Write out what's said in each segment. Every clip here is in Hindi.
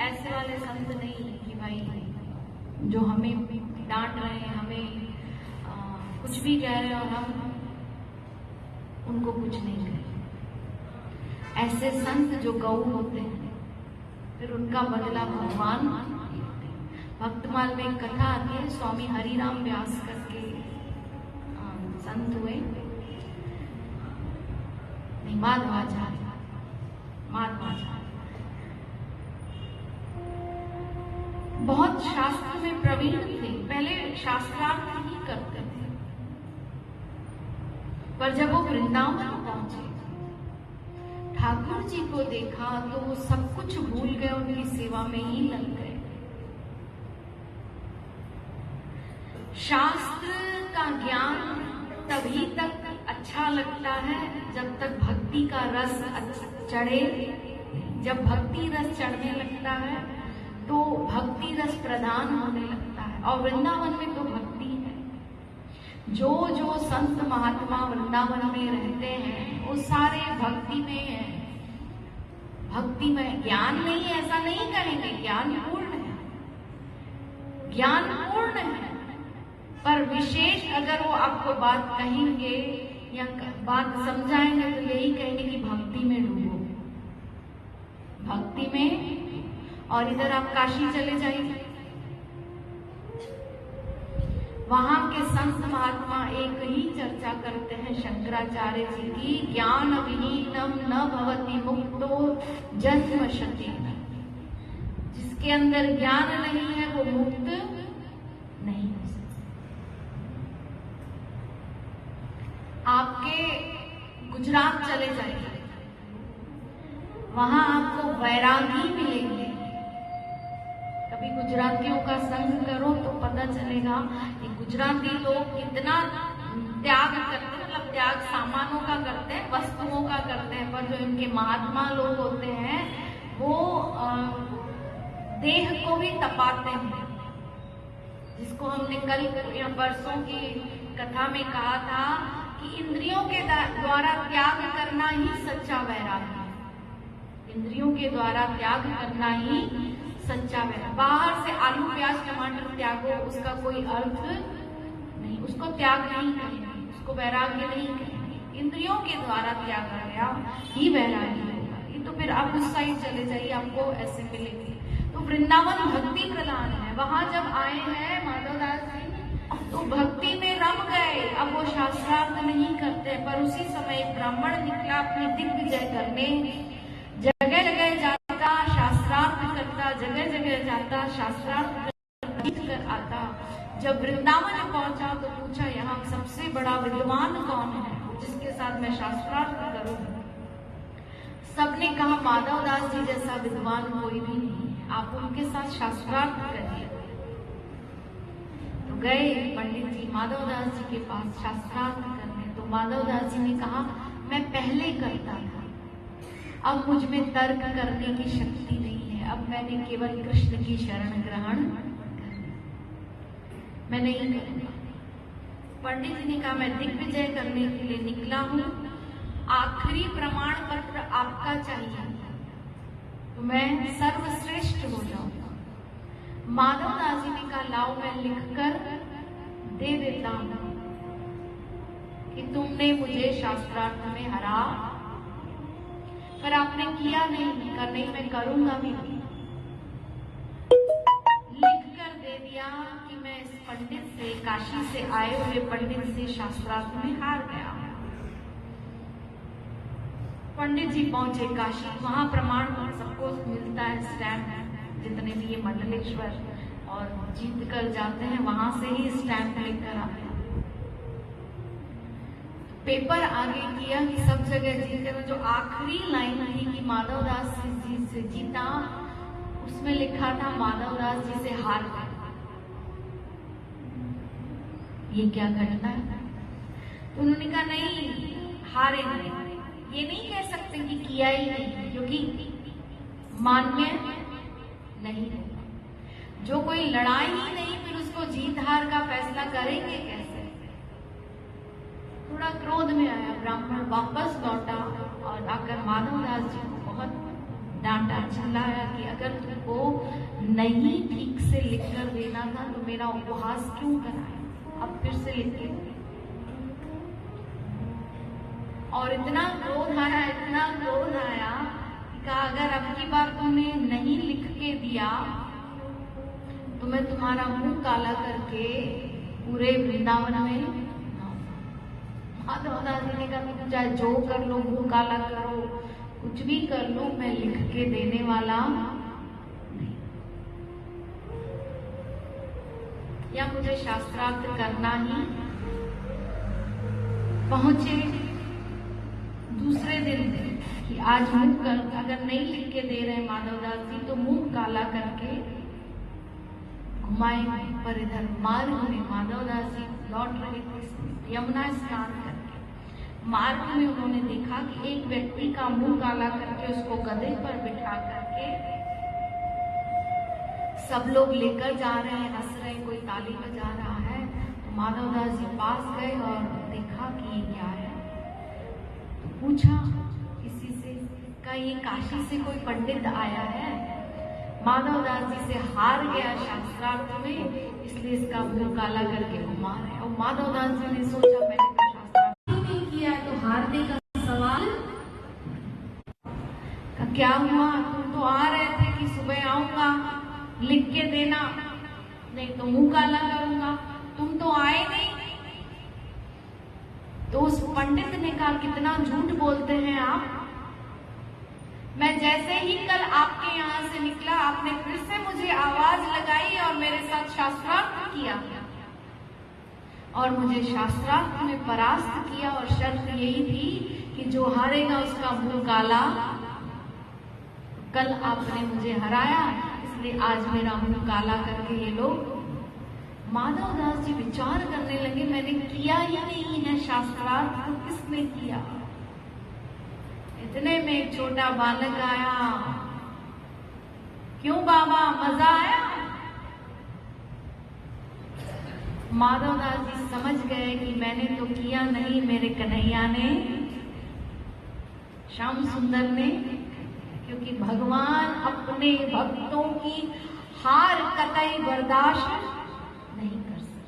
ऐसे वाले संत नहीं कि भाई जो हमें डांट रहे हैं, हमें कुछ भी कह रहे हैं और हम उनको कुछ नहीं करें। ऐसे संत जो गौ होते हैं, फिर उनका बदला भगवान लेते हैं। भक्तमाल में एक कथा आती है, स्वामी हरिराम व्यास करके संत हुए, नहीं माधवाचार्य, बहुत शास्त्र में प्रवीण थे, पहले शास्त्रार्थ ही करते थे, पर जब वो वृंदावन पहुंचे, ठाकुर जी को देखा तो वो सब कुछ भूल गए, उनकी सेवा में ही लग गए। शास्त्र का ज्ञान तभी तक अच्छा लगता है जब तक भक्ति का रस चढ़े। जब भक्ति रस चढ़ने लगता है तो भक्ति रस प्रदान होने लगता है, और वृंदावन में तो भक्ति है। जो जो संत महात्मा वृंदावन में रहते हैं वो सारे भक्ति में है। भक्ति में ज्ञान नहीं है ऐसा नहीं कहेंगे, ज्ञान पूर्ण है, ज्ञान पूर्ण है, पर विशेष अगर वो आपको बात कहेंगे या बात समझाएंगे तो यही कहेंगे कि भक्ति में डूबो, भक्ति में। और इधर आप काशी चले जाइए, वहां के संत महात्मा एक ही चर्चा करते हैं शंकराचार्य जी की, ज्ञान विहीनम न भवति मुक्तो जन्म शतेन। जिसके अंदर ज्ञान नहीं है वो मुक्त नहीं हो सकता। आपके गुजरात चले जाइए, वहां आपको वैरागी मिलेंगे। कभी गुजरातियों का संग करो तो पता चलेगा कि गुजराती लोग कितना त्याग करते हैं, मतलब त्याग सामानों का करते हैं, वस्तुओं का करते हैं, पर जो इनके महात्मा लोग होते हैं वो देह को भी तपाते हैं। जिसको हमने कल या परसों की कथा में कहा था कि इंद्रियों के द्वारा त्याग करना ही सच्चा वैराग्य है। इंद्रियों के द्वारा त्याग करना ही सच्चा वैराग्य। बाहर से आलू प्याज टमाटर त्यागो, उसका कोई अर्थ नहीं, उसको त्याग नहीं कहेंगे, उसको वैराग्य नहीं कहेंगे। इंद्रियों के द्वारा त्यागा गया ही वैराग्य होगा। ये तो फिर आप उस साइड चले जाइए, आपको ऐसे मिलेंगे। तो वृंदावन भक्ति प्रधान है। वहां जब आए हैं माधवदास जी तो भक्ति में रम गए। अब वो शास्त्रार्थ नहीं करते, पर उसी समय एक ब्राह्मण निकला अपनी दिग्विजय करने, जगह जगह जाता शास्त्रार्थ करता, जगह जगह जाता शास्त्रार्थ कर आता। जब वृंदावन पहुंचा तो पूछा यहाँ सबसे बड़ा विद्वान कौन है जिसके साथ मैं शास्त्रार्थ करूं? सबने कहा माधवदास जी जैसा विद्वान कोई भी नहीं है, आप उनके साथ शास्त्रार्थ करिए। तो गए पंडित जी माधवदास जी के पास शास्त्रार्थ करने। तो माधवदास जी ने कहा मैं पहले करता था, अब मुझ में तर्क करने की शक्ति नहीं है, अब मैंने केवल कृष्ण की शरण ग्रहण करनी, मैं नहीं करूंगा। पंडित जी ने कहा मैं दिग्विजय करने के लिए निकला हूं, आखिरी प्रमाण पत्र आपका चाहिए तो मैं सर्वश्रेष्ठ हो जाऊंगा। माधवदास जी ने कहा लाओ मैं लिखकर दे देता हूं कि तुमने मुझे शास्त्रार्थ में हरा, पर आपने किया नहीं। कर नहीं, मैं करूंगा भी नहीं। लिख कर दे दिया कि मैं इस पंडित से, काशी से आए हुए पंडित से शास्त्रार्थ में हार गया। पंडित जी पहुंचे काशी, वहां प्रमाण सबको मिलता है, स्टैम्प, जितने भी ये मंडलेश्वर और जीत कर जाते हैं वहां से ही स्टैम्प लेकर आते हैं। पेपर आगे किया कि सब जगह जीते, जो आखिरी लाइन थी कि माधवदास जी से जीता, उसमें लिखा था माधवदास जी से हार गया। ये क्या घटना है? तो उन्होंने कहा नहीं, हारे नहीं, ये नहीं कह सकते कि किया ही नहीं, क्योंकि मान्य नहीं है। जो कोई लड़ाई ही नहीं फिर उसको जीत हार का फैसला करेंगे कैसे? थोड़ा क्रोध में आया ब्राह्मण, वापस लौटा और आकर माधवदास जी को बहुत डांटा चिल्लाया कि अगर तुमको नहीं ठीक से लिख कर देना था तो मेरा उपहास क्यों कराया, अब फिर से लिख के। और इतना क्रोध आया, इतना क्रोध आया कि कहा अगर अब की बार तुमने नहीं लिख के दिया तो मैं तुम्हारा मुंह काला करके पूरे वृंदावन में। माधव दास जी ने कहा तुम चाहे जो कर लो, मुंह काला करो, कुछ भी कर लो, मैं लिख के देने वाला नहीं, या मुझे शास्त्रार्थ करना ही। पहुंचे दूसरे दिन कि आज मुंह अगर नहीं लिख के दे रहे माधव दास जी तो मुंह काला करके घुमाएंगे। पर इधर मार्ग में माधव दास जी लौट रहे थे यमुना स्नान करके। मार्ग में उन्होंने देखा कि एक व्यक्ति का मुंह काला करके उसको गधे पर बिठा करके सब लोग लेकर जा रहे हैं, हंस रहे, कोई ताली बजा रहा है। तो माधव दास जी पास गए और देखा कि ये क्या है। तो पूछा किसी से, का ये काशी से कोई पंडित आया है। माधव दास जी से हार गया शास्त्रार्थ में, इसलिए इसका मुंह काला करके घुमा रहे। और माधव दास जी ने सोचा मैंने तो शास्त्रार्थ ही नहीं किया तो हारने का सवाल का क्या हुआ। तुम तो आ रहे थे कि सुबह आऊंगा, लिख के देना, नहीं तो मुंह काला करूंगा, तुम तो आए नहीं। तो उस पंडित ने कहा कितना झूठ बोलते हैं आप। मैं जैसे ही कल आपके यहाँ से निकला आपने फिर से मुझे आवाज लगाई और मेरे साथ शास्त्रार्थ किया और मुझे शास्त्रार्थ में परास्त किया और शर्त यही थी कि जो हारेगा उसका मुंह काला। कल आपने मुझे हराया इसलिए आज मेरा मुंह काला करके ये लोग। माधव दास जी विचार करने लगे मैंने किया ही नहीं है शास्त्रार्थ, तो किसने किया। इतने में एक छोटा बालक आया, क्यों बाबा मजा आया। माधव दास जी समझ गए कि मैंने तो किया नहीं, मेरे कन्हैया ने, श्याम सुंदर ने, क्योंकि भगवान अपने भक्तों की हार कतई बर्दाश्त नहीं कर सकते।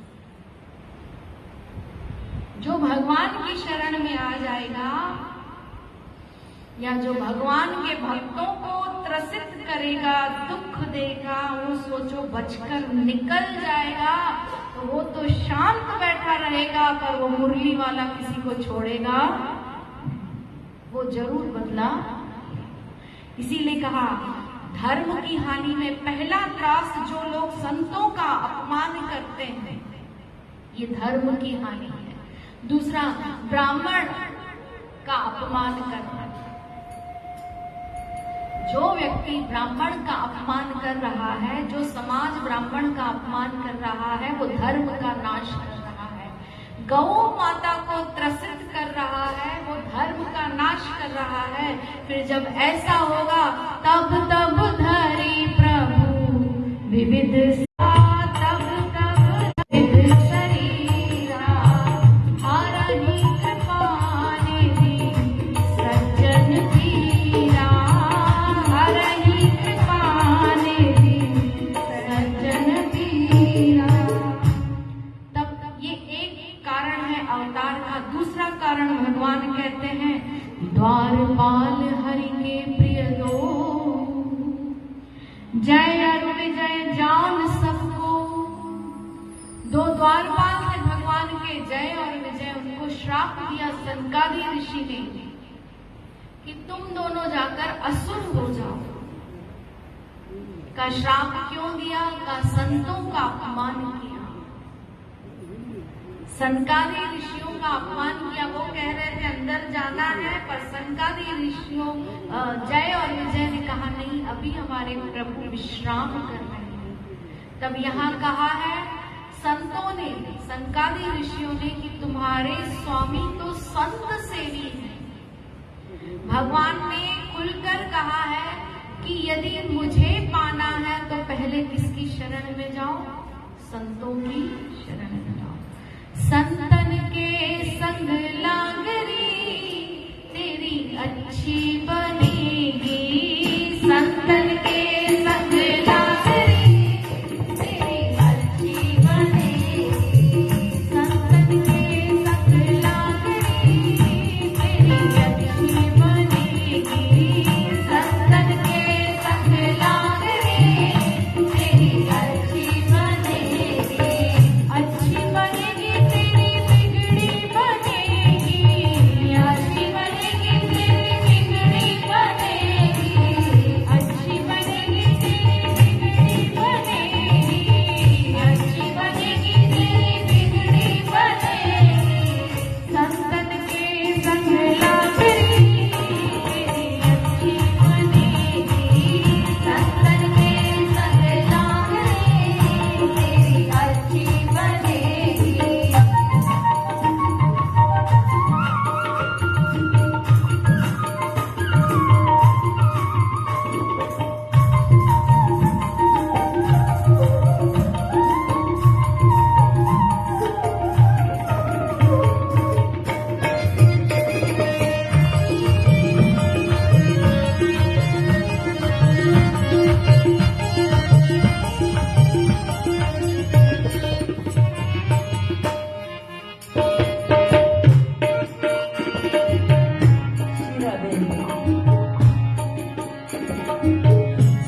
जो भगवान की शरण में आ जाएगा या जो भगवान के भक्तों को त्रसित करेगा, दुख देगा, वो सोचो बचकर निकल जाएगा तो वो तो शांत बैठा रहेगा, पर वो मुरली वाला किसी को छोड़ेगा, वो जरूर बदला। इसीलिए कहा धर्म की हानि में पहला त्रास जो लोग संतों का अपमान करते हैं, ये धर्म की हानि है। दूसरा ब्राह्मण का अपमान करना। जो व्यक्ति ब्राह्मण का अपमान कर रहा है, जो समाज ब्राह्मण का अपमान कर रहा है, वो धर्म का नाश कर रहा है। गौ माता को त्रसित कर रहा है, वो धर्म का नाश कर रहा है। फिर जब ऐसा होगा तब तब धरी प्रभु विविध द्वारपाल हरि के प्रिय दो, जय अरुण जय जान सबको। दो द्वारपाल थे भगवान के, जय और विजय। उनको श्राप दिया सनकादि ऋषि ने कि तुम दोनों जाकर असुर हो जाओ। का श्राप क्यों दिया? का संतों का अपमान किया, सनकादि ऋषियों का अपमान किया। वो कह रहे थे अंदर जाना है, पर सनकादि ऋषियों जय और विजय ने कहा नहीं, अभी हमारे प्रभु विश्राम कर रहे हैं। तब यहाँ कहा है संतों ने, सनकादि ऋषियों ने कि तुम्हारे स्वामी तो संत सेवी हैं। भगवान ने खुलकर कहा है कि यदि मुझे पाना है तो पहले किसकी शरण में जाओ? संतों की शरण में जाओ। संतन के संग लागरी तेरी अच्छी बनेगी।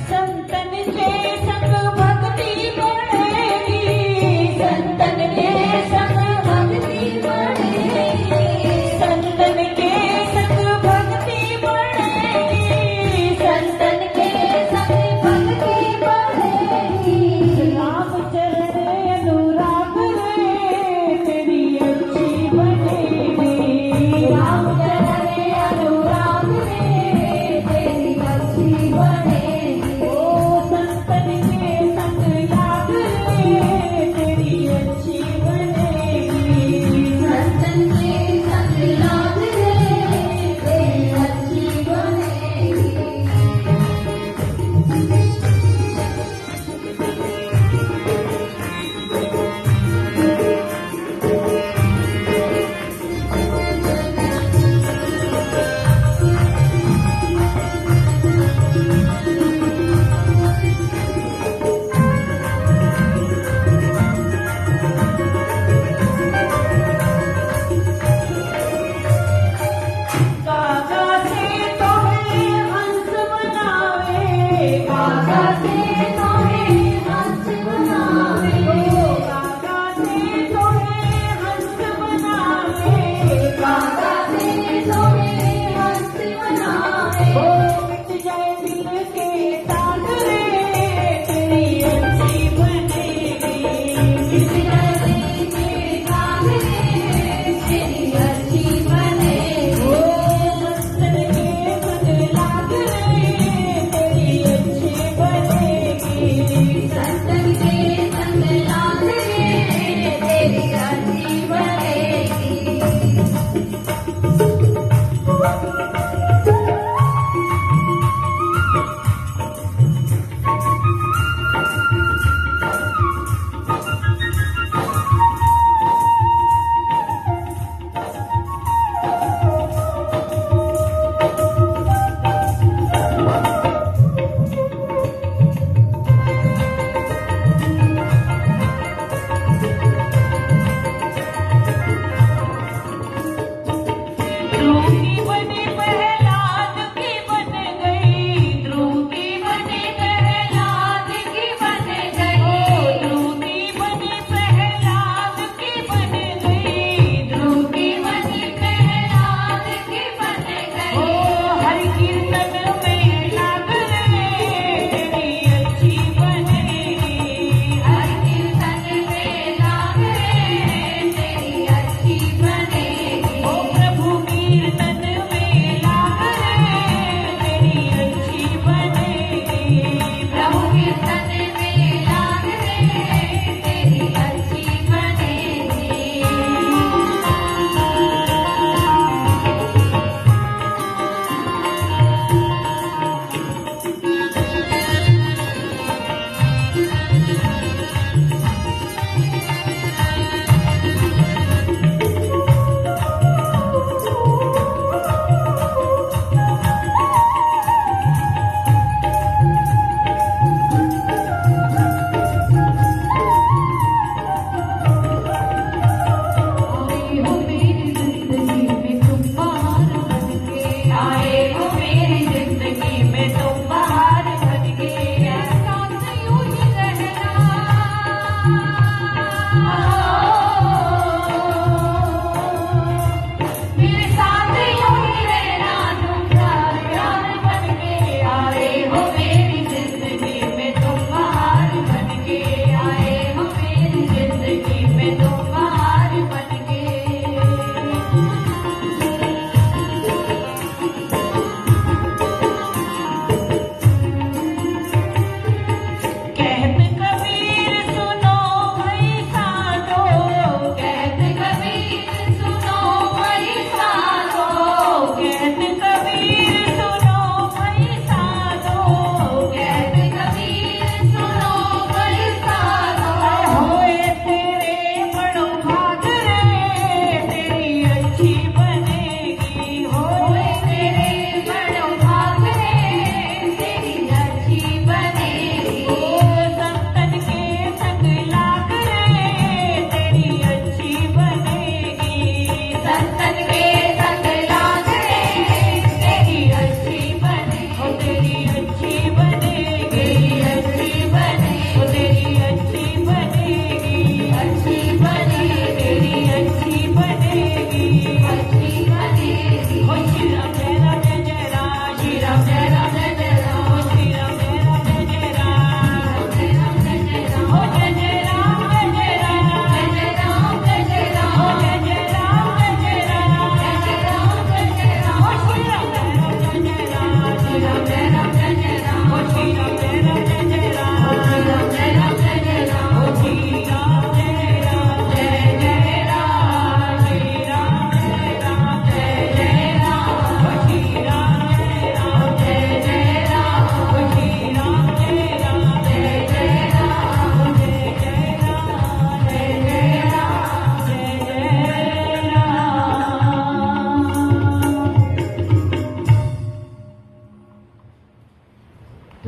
संतन के संग भक्ति बढ़ेगी, संतन के संग भक्ति बढ़ेगी, संतन के संग भक्ति बढ़ेगी, संतन के संग भक्ति बढ़ेगी। राम चरण अनुराग रे तेरी अच्छी बनेगी, राम चरण अनुराग रे तेरी अच्छी बनेगी। ओ संतन के संग लाग रे तेरी अच्छी बनेगी, संतन के संग लाग रे तेरी अच्छी बनेगी। काका से तोहे हंस बनावे, काका से तोहे हंस बनावे, काका से तोहे हंस बनावे, काका से तोहे हंस बनावे। ओ मिट जाए दिल के दाग रे तेरी अच्छी बनेगी, मिट जाए दिल के दाग रे तेरी अच्छी बनेगी। ओ संतन के संग लाग रे तेरी अच्छी बनेगी, संतन के संग लाग रे तेरी अच्छी बनेगी। ध्रुव की बनी प्रहलाद की बन गई, ध्रुव की बनी प्रहलाद की बन गई, ध्रुव की बनी प्रहलाद की बन गई, ध्रुव की बनी प्रहलाद की बन गई। ओ हरि कीर्तन में लाग रे तेरी अच्छी बनेगी, हरि कीर्तन में लाग रे तेरी अच्छी बनेगी। ओ प्रभु कीर्तन में लाग रे तेरी अच्छी बनेगी, प्रभु कीर्तन में लाग रे तेरी अच्छी बनेगी। आए हो मेरी जिंदगी में तुम बहार बनके, आए हो मेरी जिंदगी में तुम बहार बनके। मेरे साथ यूं ही रहना, मेरे साथ यूं ही रहना तुम प्यार प्यार बनके। आए हो मेरी जिंदगी में तुम बहार बनके, आए हो मेरी जिंदगी में तुम बहार बनके।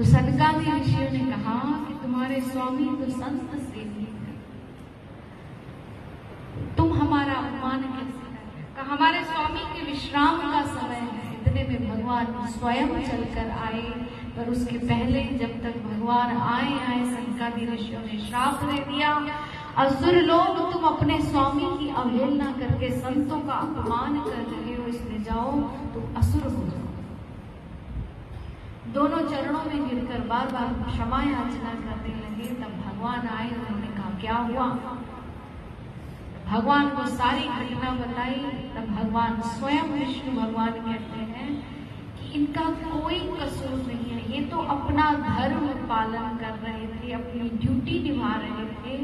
तो सनकादि ऋषियों ने कहा कि तुम्हारे स्वामी तो संत सेवी हैं, तुम हमारा अपमान कैसे करें? कहा हमारे स्वामी के विश्राम का समय है। इतने में भगवान स्वयं चलकर आए, पर उसके पहले जब तक भगवान आए सनकादि ऋषियों ने श्राप दे दिया, असुर लोग तुम अपने स्वामी की अवहेलना करके संतों का अपमान कर रहे हो, इसलिए जाओ तुम असुर हो जाओ। दोनों चरणों में गिरकर बार बार क्षमा याचना करने लगे। तब भगवान आए, उन्होंने कहा क्या हुआ? भगवान को सारी घटना बताई। तब भगवान स्वयं विष्णु भगवान कहते हैं कि इनका कोई कसूर नहीं है, ये तो अपना धर्म पालन कर रहे थे, अपनी ड्यूटी निभा रहे थे।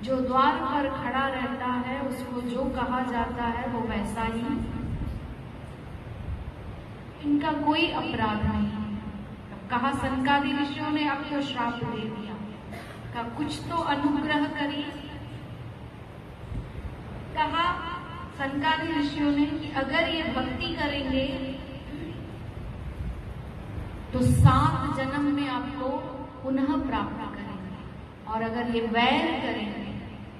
जो द्वार पर खड़ा रहता है उसको जो कहा जाता है वो वैसा ही, इनका कोई अपराध नहीं। कहा सनकादि ऋषियों ने अब तो श्राप दे दिया, कहा कुछ तो अनुग्रह करिए। कहा सनकादि ऋषियों ने कि अगर ये भक्ति करेंगे तो 7 जन्म में आपको पुनः प्राप्त करेंगे, और अगर ये वैर करेंगे,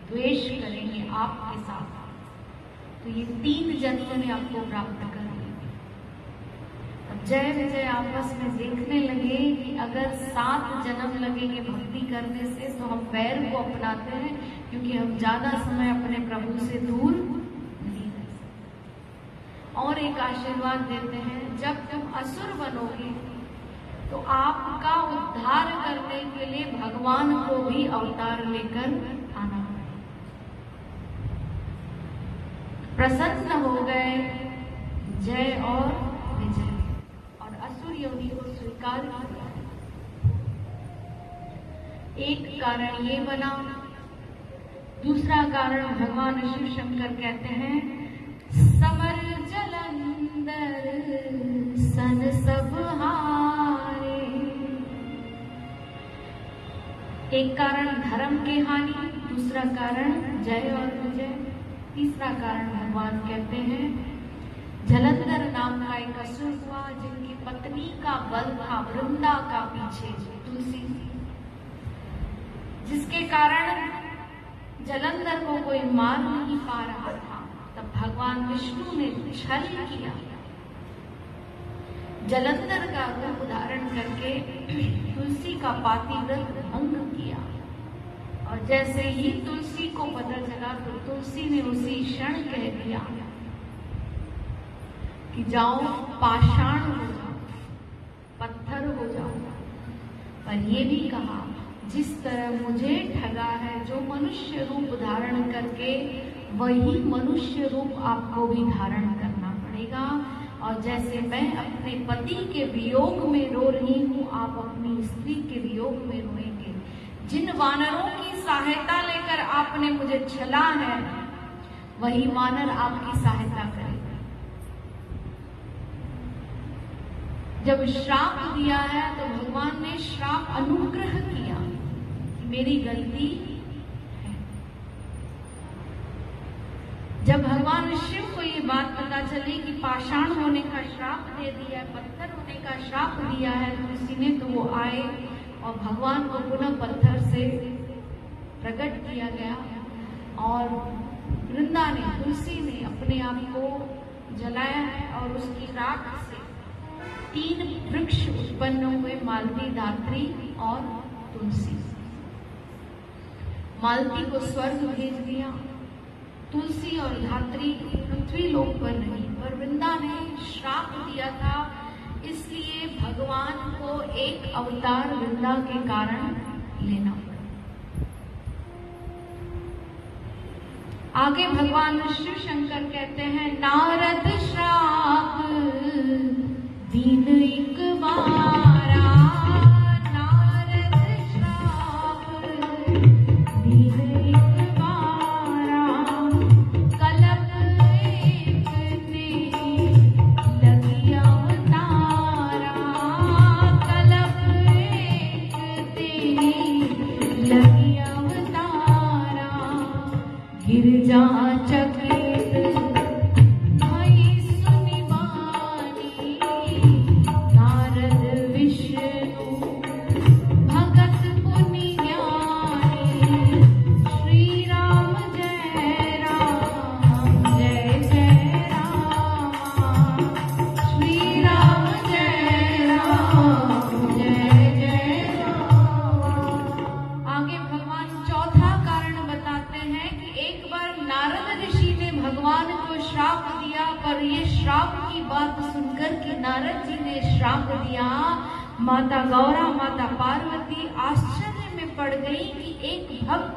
द्वेष करेंगे आपके साथ, तो ये 3 जन्मों में आपको प्राप्त करेंगे। अब जय विजय आपस में देखने लगे कि अगर 7 जन्म लगेंगे भक्ति करने से तो हम वैर को अपनाते हैं, क्योंकि हम ज्यादा समय अपने प्रभु से दूर नहीं रह सकते। और एक आशीर्वाद देते हैं, जब तुम असुर बनोगे तो आपका उद्धार करने के लिए भगवान को भी अवतार लेकर आना पड़ेगा। प्रसन्न हो गए जय और विजय, और असुर योनि को स्वीकार किया। एक कारण ये बना, दूसरा कारण भगवान शिव शंकर कहते हैं समर जलंधर सन सब हारे। एक कारण धर्म की हानि, दूसरा कारण जय और विजय, तीसरा कारण भगवान कहते हैं जलंधर नाम का एक असुर हुआ जिनकी पत्नी का बल था वृंदा का पीछे तुलसी, जिसके कारण जलंधर को कोई मार नहीं पा रहा था। तब भगवान विष्णु ने छल किया, जलंधर का रूप धारण करके तुलसी का पातिव्रत भंग किया, और जैसे ही तुलसी को पता चला तो तुलसी ने उसी क्षण कह दिया कि जाओ पाषाण हो जाओ, पत्थर हो जाओ। पर ये भी कहा जिस तरह मुझे ठगा है, जो मनुष्य रूप धारण करके, वही मनुष्य रूप आपको भी धारण करना पड़ेगा। और जैसे मैं अपने पति के वियोग में रो रही हूँ, आप अपनी स्त्री के वियोग में रोएंगे। जिन वानरों की सहायता लेकर आपने मुझे छला है, वही वानर आपकी सहायता करेगा। जब श्राप दिया है तो भगवान ने श्राप अनुग्रह किया कि मेरी गलती है। जब भगवान शिव को ये बात पता चली कि पाषाण होने का श्राप दे दिया है, पत्थर होने का श्राप दिया है तुलसी ने, तो वो आए और भगवान को पुनः पत्थर से प्रकट किया गया, और वृंदा ने, तुलसी ने अपने आप को जलाया है, और उसकी राख से 3 वृक्ष उत्पन्न हुए, मालती, धात्री और तुलसी। मालती को स्वर्ग भेज दिया, तुलसी और धात्री पृथ्वी लोक पर रही। पर वृंदा ने श्राप दिया था, इसलिए भगवान को एक अवतार वृंदा के कारण लेना पड़ा। आगे भगवान शिव शंकर कहते हैं नारद श्राप दीन एक बारा, नारद श्राप दीन एक बारा, कलप एक ते लगी अवतारा, कलप एक ते लगी अवतारा, गिरजा चकित भई सुनि बानी, जी ने श्राप दिया, माता गौरा माता पार्वती आश्चर्य में पड़ गई कि एक भक्त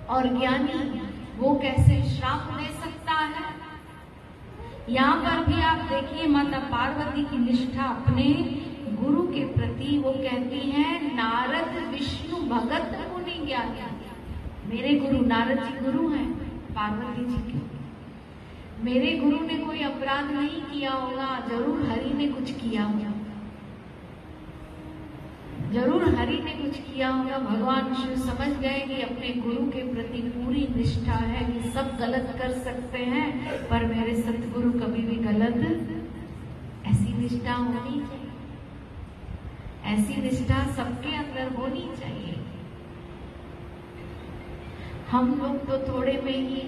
और ज्ञानी वो कैसे श्राप दे सकता है। यहाँ पर भी आप देखिए माता पार्वती की निष्ठा अपने गुरु के प्रति। वो कहती हैं नारद विष्णु भगत मुनि ज्ञानी। मेरे गुरु नारद जी गुरु हैं पार्वती जी के। मेरे गुरु ने कोई अपराध नहीं किया होगा, जरूर हरि ने कुछ किया होगा, जरूर हरि ने कुछ किया होगा। भगवान शिव समझ गए कि अपने गुरु के प्रति पूरी निष्ठा है कि सब गलत कर सकते हैं पर मेरे सतगुरु कभी भी गलत। ऐसी निष्ठा होनी चाहिए, ऐसी निष्ठा सबके अंदर होनी चाहिए। हम लोग तो थोड़े में ही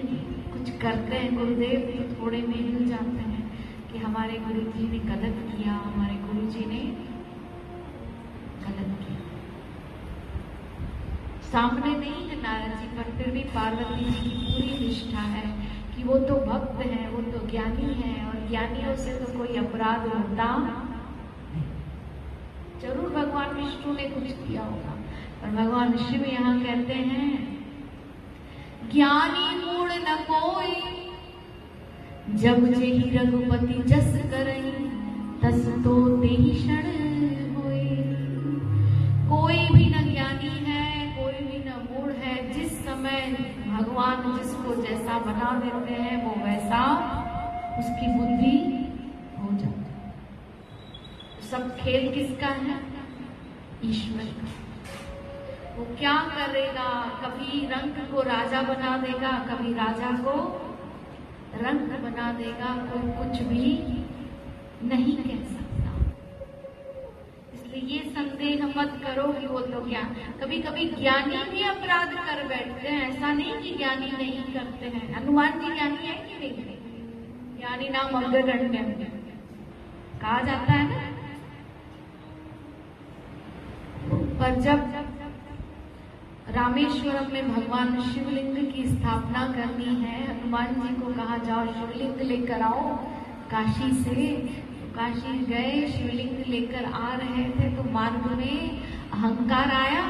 कुछ करते हैं, गुरुदेव तो थोड़े में ही जाते हैं कि हमारे गुरु जी ने गलत किया, हमारे गुरु जी ने गलत किया। सामने नहीं है नारद जी पर फिर भी पार्वती जी की पूरी निष्ठा है कि वो तो भक्त हैं, वो तो ज्ञानी हैं और ज्ञानियों से तो कोई अपराध होता नहीं। जरूर भगवान विष्णु ने कुछ किया होगा पर भगवान शिव यहाँ कहते हैं ज्ञानी मूढ़ न कोई, जब जेहि रघुपति जस करई, तस तो तेहि क्षण होई। कोई भी न ज्ञानी है, कोई भी न मूढ़ है। जिस समय भगवान जिसको जैसा बना देते हैं वो वैसा उसकी बुद्धि हो जाती है। सब खेल किसका है? ईश्वर का। वो क्या करेगा, कभी रंक को राजा बना देगा, कभी राजा को रंक बना देगा, कोई कुछ भी नहीं कह सकता। इसलिए ये संदेह मत करो कि वो तो क्या। कभी कभी ज्ञानी भी अपराध कर बैठते हैं, ऐसा नहीं कि ज्ञानी नहीं करते हैं। हनुमान जी ज्ञानी है कि नहीं? ज्ञानी नाम अग्रगण्य कहा जाता है ना। पर जब रामेश्वरम में भगवान शिवलिंग की स्थापना करनी है, हनुमान जी को कहा जाओ शिवलिंग लेकर आओ काशी से। काशी गए, शिवलिंग लेकर आ रहे थे तो मार्ग में अहंकार आया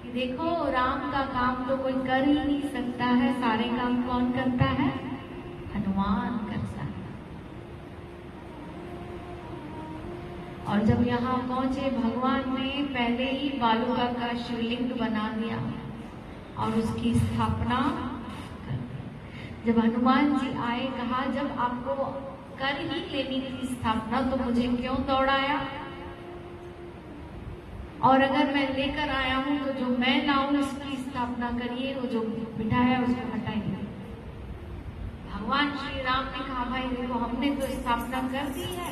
कि देखो राम का काम तो कोई कर ही नहीं सकता है, सारे काम कौन करता है? हनुमान करता है। और जब यहाँ पहुंचे भगवान ने पहले ही बालूका का शिवलिंग बना दिया और उसकी स्थापना कर दी। जब हनुमान जी आए कहा जब आपको कर ही लेनी थी स्थापना तो मुझे क्यों दौड़ाया, और अगर मैं लेकर आया हूं तो जो मैं लाऊं उसकी स्थापना करिए, वो जो बिठाया उसको हटाइए। भगवान श्री राम ने कहा भाई देखो हमने तो स्थापना कर दी है,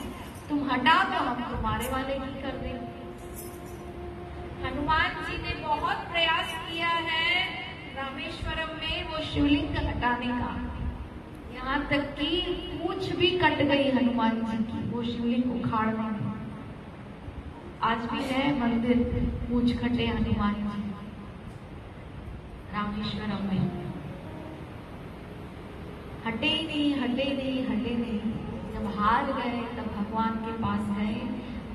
तुम हटा दो हम तुम्हारे वाले की कर देंगे। हनुमान जी ने बहुत प्रयास किया है रामेश्वरम में वो शिवलिंग हटाने का, यहाँ तक कि पूंछ भी कट गई हनुमान जी की वो शिवलिंग उखाड़ने में। आज भी है मंदिर पूंछ कटे हनुमान जी रामेश्वरम में। हटे ही नहीं, हटे नहीं, हटे नहीं। जब हार गए तब भगवान के पास गए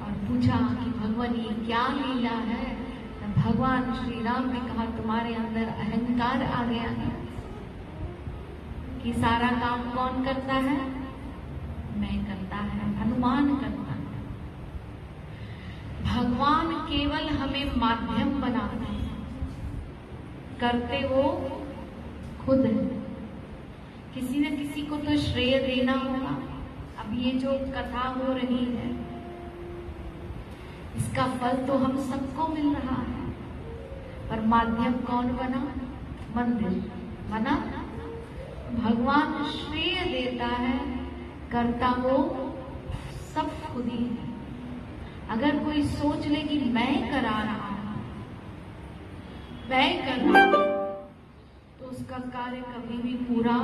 और पूछा कि भगवान ये क्या लीला है। तब भगवान श्री राम ने कहा तुम्हारे अंदर अहंकार आ गया है कि सारा काम कौन करता है? मैं करता है, हनुमान करता है। भगवान केवल हमें माध्यम बनाते हैं, करते वो खुद है। किसी न किसी को तो श्रेय देना होगा। अब ये जो कथा हो रही है इसका फल तो हम सबको मिल रहा है, पर माध्यम कौन बना? मंदिर बना। भगवान श्रेय देता है, करता वो सब खुद ही है। अगर कोई सोच ले कि मैं करा रहा हूं, मैं कर रहा हूं, तो उसका कार्य कभी भी पूरा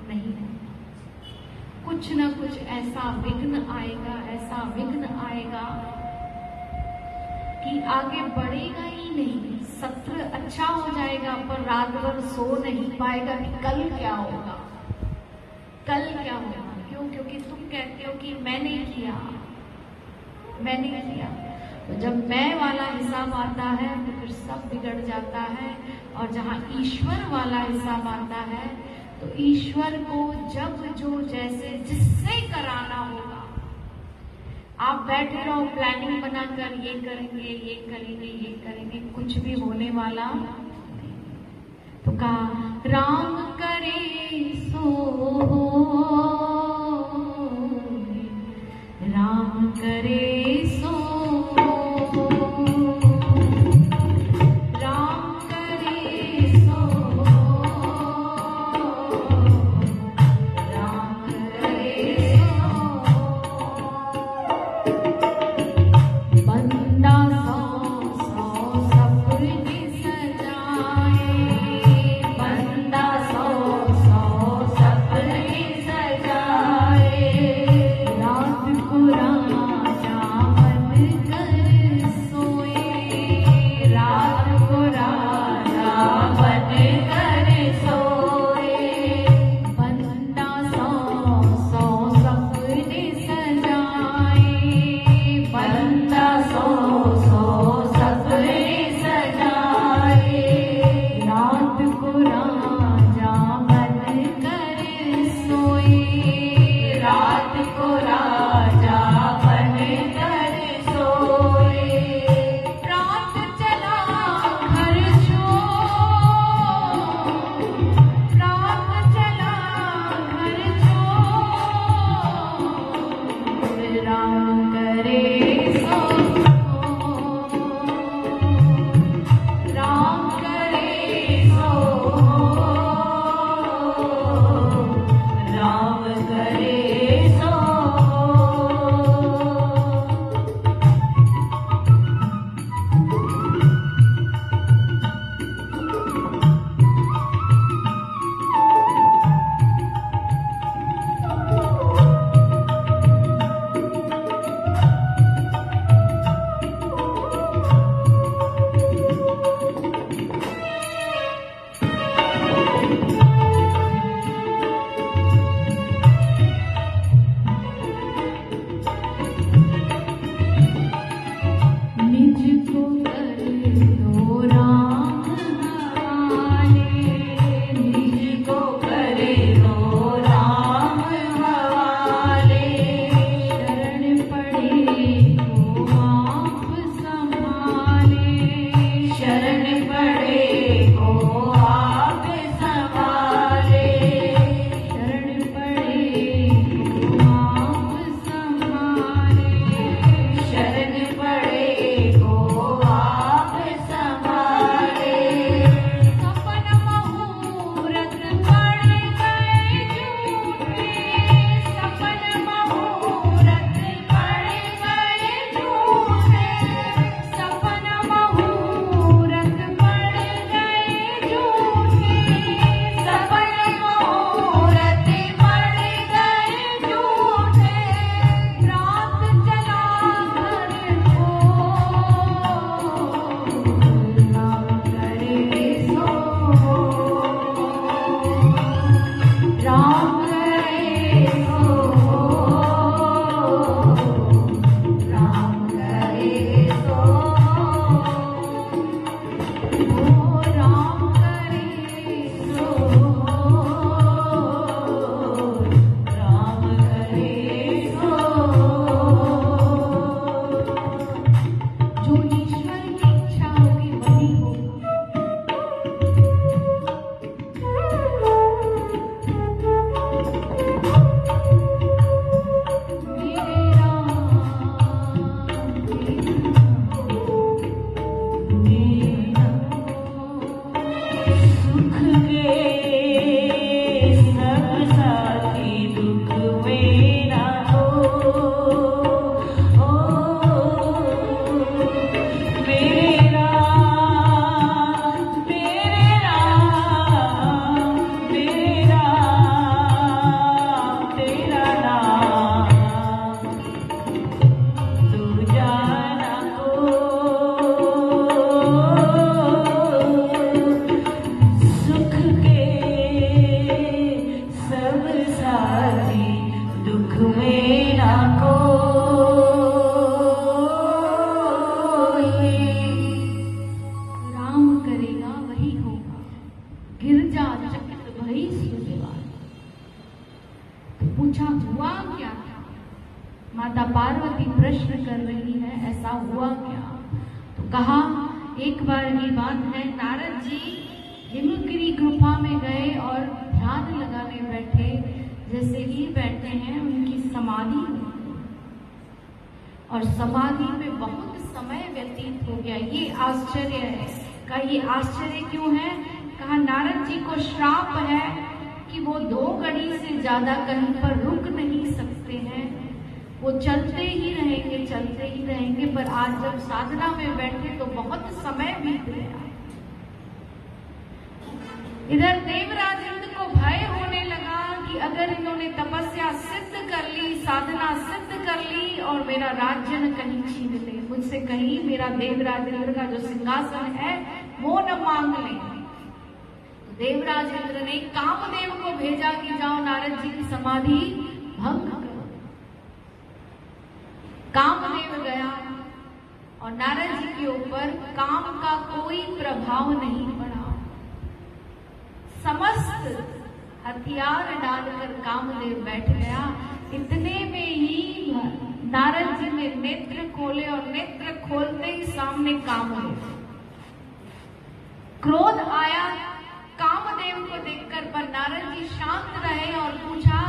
नहीं है। कुछ न कुछ ऐसा विघ्न आएगा, ऐसा विघ्न आएगा कि आगे बढ़ेगा ही नहीं। सत्र अच्छा हो जाएगा पर रात भर सो नहीं पाएगा कि कल क्या होगा, कल क्या होगा। क्यों? क्योंकि क्योंकि तुम कहते हो कि मैंने किया, मैंने किया। तो जब मैं वाला हिसाब आता है तो फिर सब बिगड़ जाता है। और जहाँ ईश्वर वाला हिसाब आता है तो ईश्वर को जब जो जैसे जिससे कराना होगा, आप बैठे रहो प्लानिंग बनाकर, ये करेंगे ये करेंगे ये करेंगे, कुछ भी होने वाला नहीं। तो कहा राम करे सो होए, राम करे सो माता पार्वती प्रश्न कर रही है ऐसा हुआ क्या? तो कहा एक बार की बात है, नारद जी हिमगिरी गुफा में गए और ध्यान लगाने बैठे। जैसे ही बैठे हैं उनकी समाधि हुई और समाधि में बहुत समय व्यतीत हो गया। ये आश्चर्य है। कहा ये आश्चर्य क्यों है? कहा नारद जी को श्राप है कि वो 2 घड़ी से ज्यादा कहीं पर रुक नहीं सकते हैं, वो चलते ही रहेंगे। पर आज जब साधना में बैठे तो बहुत समय बीत गया। इधर देवराज इंद्र को भय होने लगा कि अगर इन्होंने तपस्या सिद्ध कर ली, साधना सिद्ध कर ली और मेरा राज्य न कहीं छीन ले, मुझसे कहीं मेरा देवराज इंद्र का जो सिंहासन है वो न मांग ले। देवराज इंद्र ने कामदेव को भेजा कि जाओ नारद जी की समाधि भंग करो। कामदेव गया और नारद जी के ऊपर काम का कोई प्रभाव नहीं पड़ा। समस्त हथियार डालकर कामदेव बैठ गया। इतने में ही नारद जी ने नेत्र खोले और नेत्र खोलते ही सामने कामदेव। क्रोध आया कामदेव को देखकर, पर नारद जी शांत रहे और पूछा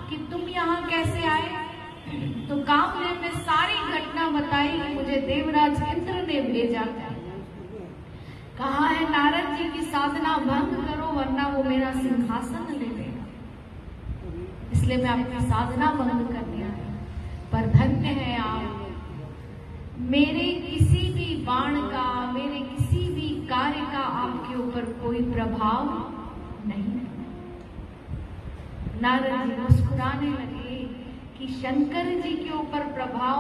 कि तुम यहाँ कैसे आए? तो कामदेव ने सारी घटना बताई कि मुझे देवराज इंद्र ने भेजा। कहा है नारद जी की साधना भंग करो वरना वो मेरा सिंहासन ले लेगा, इसलिए मैं आपकी साधना भंग करने आया। पर धन्य है आप, मेरे किसी भी बाण का, मेरे किसी भी कार्य का आपके ऊपर कोई प्रभाव नहीं। नारद जी मुस्कुराने लगे कि शंकर जी के ऊपर प्रभाव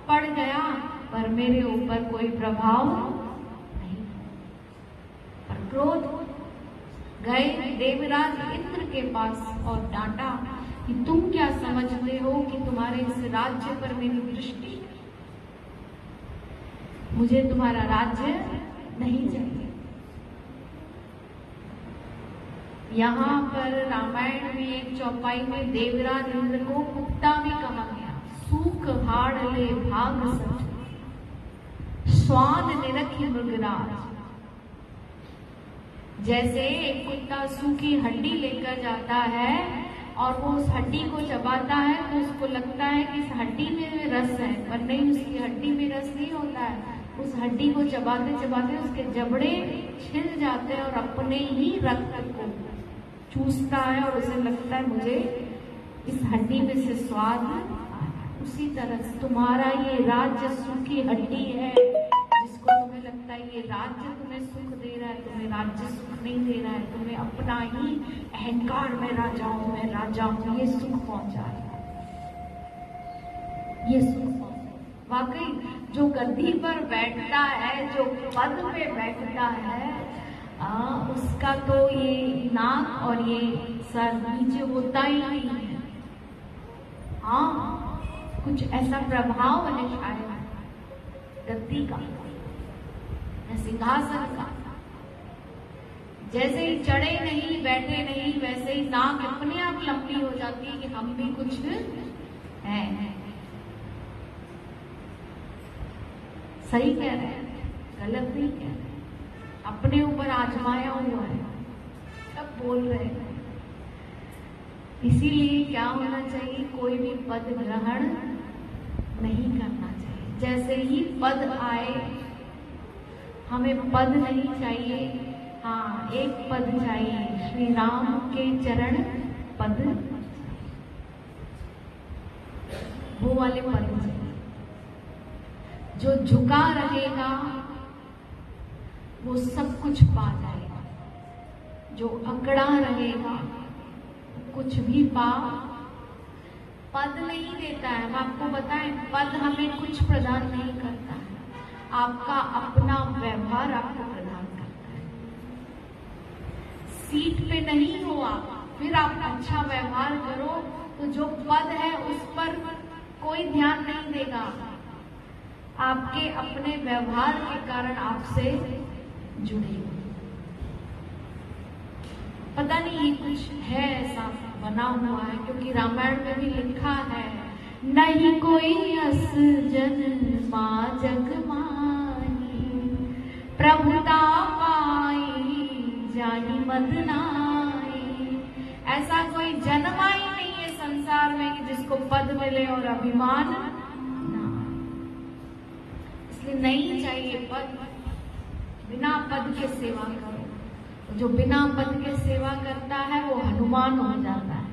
पड़ गया पर मेरे ऊपर कोई प्रभाव नहीं। पर क्रोध गए देवराज इंद्र के पास और डांटा कि तुम क्या समझते हो कि तुम्हारे इस राज्य पर मेरी दृष्टि, मुझे तुम्हारा राज्य नहीं चाहिए। यहाँ पर रामायण में एक चौपाई में देवराज इंद्र को कुत्ता भी कहा गया। सूख हाड़ ले भाग सच, स्वाद निरखी मृगराज। जैसे एक कुत्ता सूखी हड्डी लेकर जाता है और वो उस हड्डी को चबाता है तो उसको लगता है कि इस हड्डी में रस है, पर नहीं, उसकी हड्डी में रस नहीं होता है। उस हड्डी को चबाते चबाते उसके जबड़े छिल जाते हैं और अपने ही रक्त को चूसता है और उसे लगता है मुझे इस हड्डी में से स्वाद। उसी तरह से तुम्हारा ये राज्य सूखी हड्डी है, जिसको तुम्हें लगता है ये राज्य तुम्हें सुख दे रहा है, तुम्हें राज्य सुख नहीं दे रहा है, तुम्हें अपना ही अहंकार में राजा हूं, मैं राजा हूं, ये सुख पहुंचा रहा है, ये सुख। वाकई जो गद्दी पर बैठता है, जो पद पे बैठता है, उसका तो ये नाक और ये सर नीचे होता ही नहीं है। हाँ, कुछ ऐसा प्रभाव है शायद गद्दी का, सिंहासन का। जैसे ही चढ़े नहीं, बैठे नहीं, वैसे ही नाक अपने आप लंबी हो जाती है कि हम भी कुछ हैं। सही कह रहे हैं, गलत नहीं कह रहे, अपने ऊपर आजमाया हुआ है तब बोल रहे हैं। इसीलिए क्या होना चाहिए, कोई भी पद ग्रहण नहीं करना चाहिए। जैसे ही पद आए, हमें पद नहीं चाहिए, हाँ एक पद चाहिए, श्री राम के चरण पद, वो वाले पद चाहिए। जो झुका रहेगा वो सब कुछ पा जाएगा, जो अकड़ा रहेगा कुछ भी पद नहीं देता है। हम आपको बताएं, पद हमें कुछ प्रदान नहीं करता है, आपका अपना व्यवहार आपको प्रदान करता है। सीट पे नहीं हो आप, फिर आप अच्छा व्यवहार करो तो जो पद है उस पर कोई ध्यान नहीं देगा। आपके अपने व्यवहार के कारण आपसे जुड़े। पता नहीं ये कुछ है ऐसा बना हुआ है, क्योंकि रामायण में भी लिखा है नहीं कोई अस जन माँ जग माही, प्रभुता पाई जानी मद नाई। ऐसा कोई जन्मा ही नहीं है संसार में कि जिसको पद मिले और अभिमान ना। इसलिए नहीं चाहिए पद, बिना पद के सेवा करो। जो बिना पद के सेवा करता है वो हनुमान हो जाता है।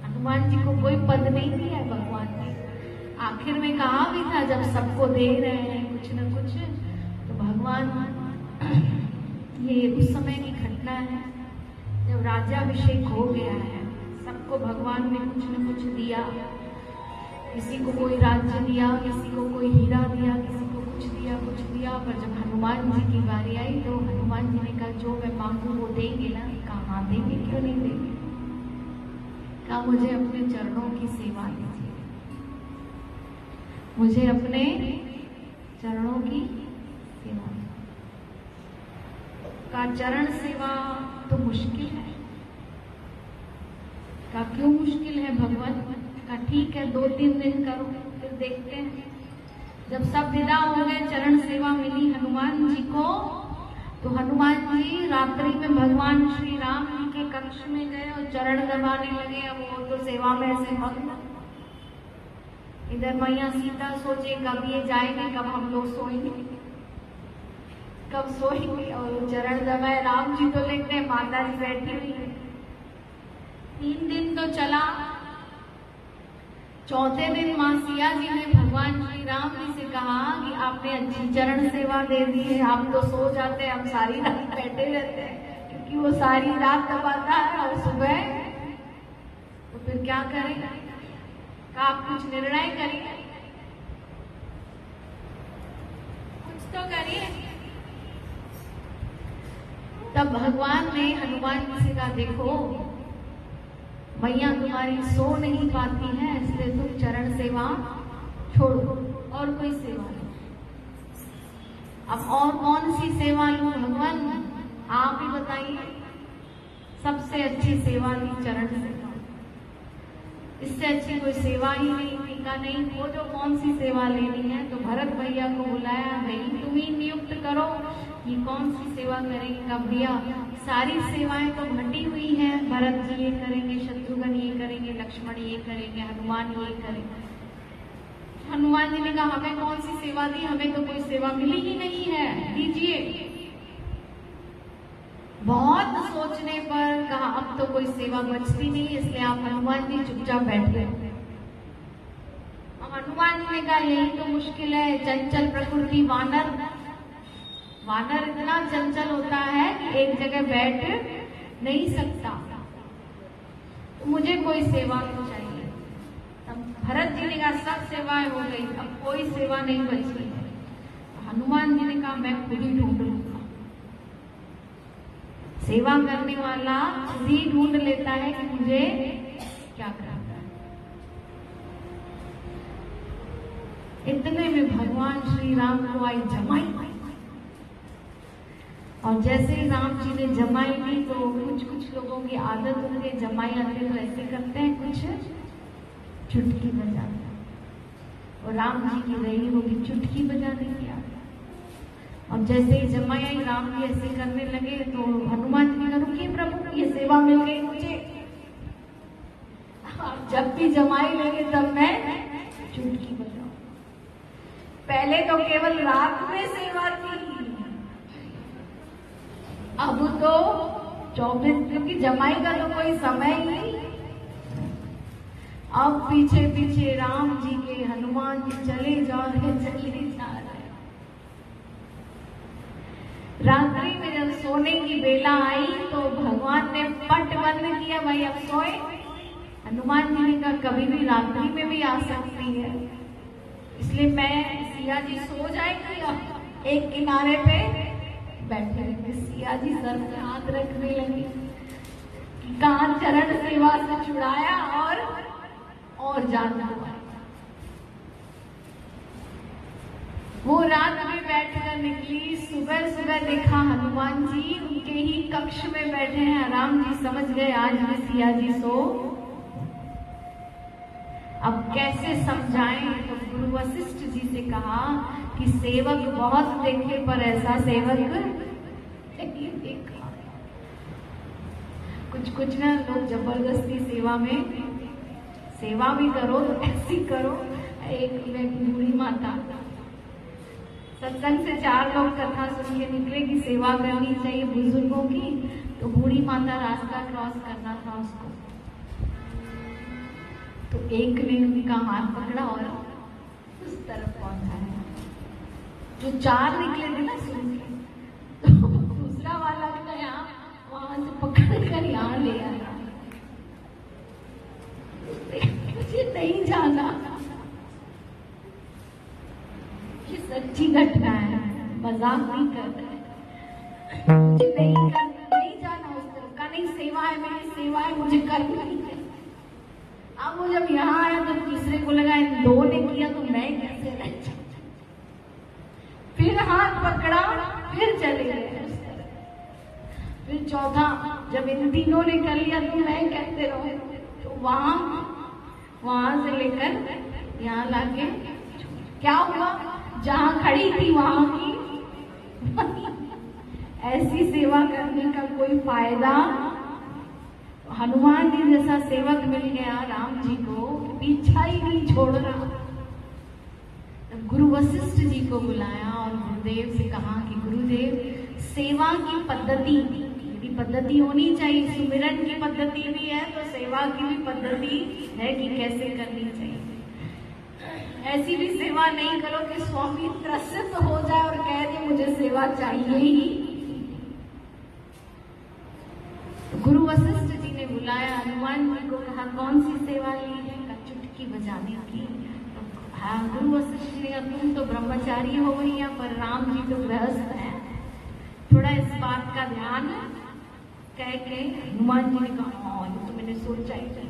हनुमान जी को कोई पद नहीं दिया है भगवान ने। आखिर में कहा भी था जब सबको दे रहे हैं कुछ न कुछ, तो भगवान, ये उस समय की घटना है जब राज्याभिषेक हो गया है, सबको भगवान ने कुछ न कुछ दिया। किसी को कोई राज्य दिया, किसी को कोई हीरा दिया, किसी को कुछ दिया। पर जब हनुमान जी की बारी आई तो हनुमान जी ने कहा जो मैं मांगू वो देंगे ना। कहा हाँ देंगे, क्यों नहीं देंगे। कहा मुझे अपने चरणों की सेवा दीजिए, मुझे अपने चरणों की सेवा। का चरण सेवा तो मुश्किल है। का क्यों मुश्किल है भगवान। का ठीक है 2-3 दिन करो, फिर देखते हैं। जब सब विदा हो गए, चरण सेवा मिली हनुमान जी को, तो हनुमान जी रात्रि में भगवान श्री राम जी के कक्ष में गए और चरण दबाने लगे। अब वो तो सेवा में ऐसे मग्न। इधर मैया सीता सोचे कब ये जाएंगे, कब हम लोग सोएंगे, कब सोएंगे। और चरण दबाए राम जी तो लिख रहे, माता जी बैठी हुई है। 3 दिन तो चला। चौथे दिन माँ सिया जी ने भगवान श्री राम जी से कहा कि आपने अच्छी चरण सेवा दे दी है, आप तो सो जाते हैं, हम सारी रात बैठे रहते हैं, क्योंकि वो सारी रात दबाता है और सुबह तो फिर क्या करें। आप कुछ निर्णय करिए, कुछ तो करिए। तब भगवान ने हनुमान जी से कहा देखो मैया तुम्हारी सो नहीं पाती है, इसलिए तुम चरण सेवा छोड़ो, और कोई सेवा नहीं। अब और कौन सी सेवा लूं भगवान, आप ही बताइए। सबसे अच्छी सेवा ली चरण सेवा, इससे अच्छी कोई सेवा ही नहीं। टीका नहीं, वो जो कौन सी सेवा लेनी है। तो भरत भैया को बुलाया, नहीं तुम ही नियुक्त करो ये कौन सी सेवा करेंगे। कब भैया सारी सेवाएं तो घटी हुई हैं, भरत जी ये करेंगे, शत्रुघ्न ये करेंगे, लक्ष्मण ये करेंगे, हनुमान ये करेंगे। हनुमान जी ने कहा हमें कौन सी सेवा दी, हमें तो कोई सेवा मिली ही नहीं है, दीजिए। बहुत सोचने पर कहा अब तो कोई सेवा बचती नहीं, इसलिए आप हनुमान जी चुपचाप बैठ गए। अब हनुमान जी ने कहा यही तो मुश्किल है, चंचल प्रकृति वानर, वानर इतना चंचल होता है कि एक जगह बैठ नहीं सकता, तो मुझे कोई सेवा तो चाहिए। तब भरत जी ने कहा सब सेवाएं हो गई, अब कोई सेवा नहीं बची है। हनुमान जी ने कहा मैं खुद ही ढूंढ लूंगा। सेवा करने वाला खुद ही ढूंढ लेता है कि मुझे क्या करना है। इतने में भगवान श्री राम को आई जमाई, और जैसे ही राम जी ने जमाई ली तो कुछ लोगों की आदत होती है, जमाई आते तो ऐसे करते हैं, कुछ चुटकी बजाते हैं। और राम जी की रही वो भी चुटकी बजाने की आदत। और जैसे ही जमाई आई, राम जी ऐसे करने लगे तो हनुमान जी ने कहा रुकिए प्रभु, ये सेवा मिल गई मुझे, जब भी जमाई लगे तब मैं चुटकी बजाऊं। पहले तो केवल रात में सेवा थी, अब तो 24, क्योंकि जमाई का तो कोई समय ही नहीं। अब पीछे पीछे राम जी के हनुमान जी चले जा रहे। रात्रि में जब सोने की बेला आई तो भगवान ने पट बंद किया, भाई अब सोए। हनुमान जी ने कहा कभी भी रात्रि में भी आ सकती है, इसलिए मैं सिया जी सो जाएंगी, अब एक किनारे पे बैठे रहेंगे। सिया जी सर पे हाथ रखने लगी कि कान चरण सेवा से छुड़ाया और जान हुआ। वो रात में बैठकर निकली, सुबह सुबह देखा हनुमान जी उनके ही कक्ष में बैठे हैं। राम जी समझ गए आज भी सिया जी सो। अब कैसे समझाएं? तो गुरु वशिष्ठ जी से कहा कि सेवक बहुत देखे पर ऐसा सेवक नहीं देखा। कुछ ना लोग जबरदस्ती सेवा भी करो तो ऐसी करो। एक बूढ़ी माता, सत्संग से 4 लोग कथा सुन के निकले कि सेवा करनी चाहिए बुजुर्गों की, तो बूढ़ी माता रास्ता क्रॉस करना था उसको, तो एक ने उनका हाथ पकड़ा और उस तरफ पहुंचाया। जो 4 निकले थे ना सुन के, तो दूसरा वाला गया वहां से पकड़ कर यहाँ ले आया। मुझे नहीं जाना, ये सच्ची घटना है, मजाक नहीं कर रहे। मुझे नहीं जाना उस तरफ का, नहीं सेवा है, मेरी सेवा है, मुझे करना ही है। अब वो जब यहाँ आया तो तीसरे को लगा इन 2 ने किया तो मैं कैसे रह जाऊं। फिर हाथ पकड़ा, फिर चले गए उस तरफ। फिर चौथा, जब इन 3 ने कर लिया तो मैं कैसे रहूं। तो वहां से लेकर यहाँ लाके क्या हुआ, जहां खड़ी थी वहां की ऐसी सेवा करने का कोई फायदा। हनुमान जी जैसा सेवक मिल गया राम जी को, पीछा ही नहीं छोड़ रहा। तब गुरु वशिष्ठ जी को बुलाया और गुरुदेव से कहा कि गुरुदेव, सेवा की पद्धति होनी चाहिए, सुमिरन की पद्धति भी है तो सेवा की भी पद्धति है कि कैसे करनी चाहिए। ऐसी भी सेवा नहीं करो कि स्वामी त्रसित हो जाए और कह दे मुझे सेवा चाहिए ही। तो गुरु वशिष्ठ जी ने बुलाया, हनुमान जी को कहा कौन सी सेवा ली है, का चुटकी बजाने की। तो हाँ, गुरु वशिष्ठ जी ने कहा तुम तो ब्रह्मचारी हो गई हैं पर राम जी तो गृहस्थ हैं, थोड़ा इस बात का ध्यान कह के हनुमान जी ने कहा हाँ ये तो मैंने सोचा ही नहीं।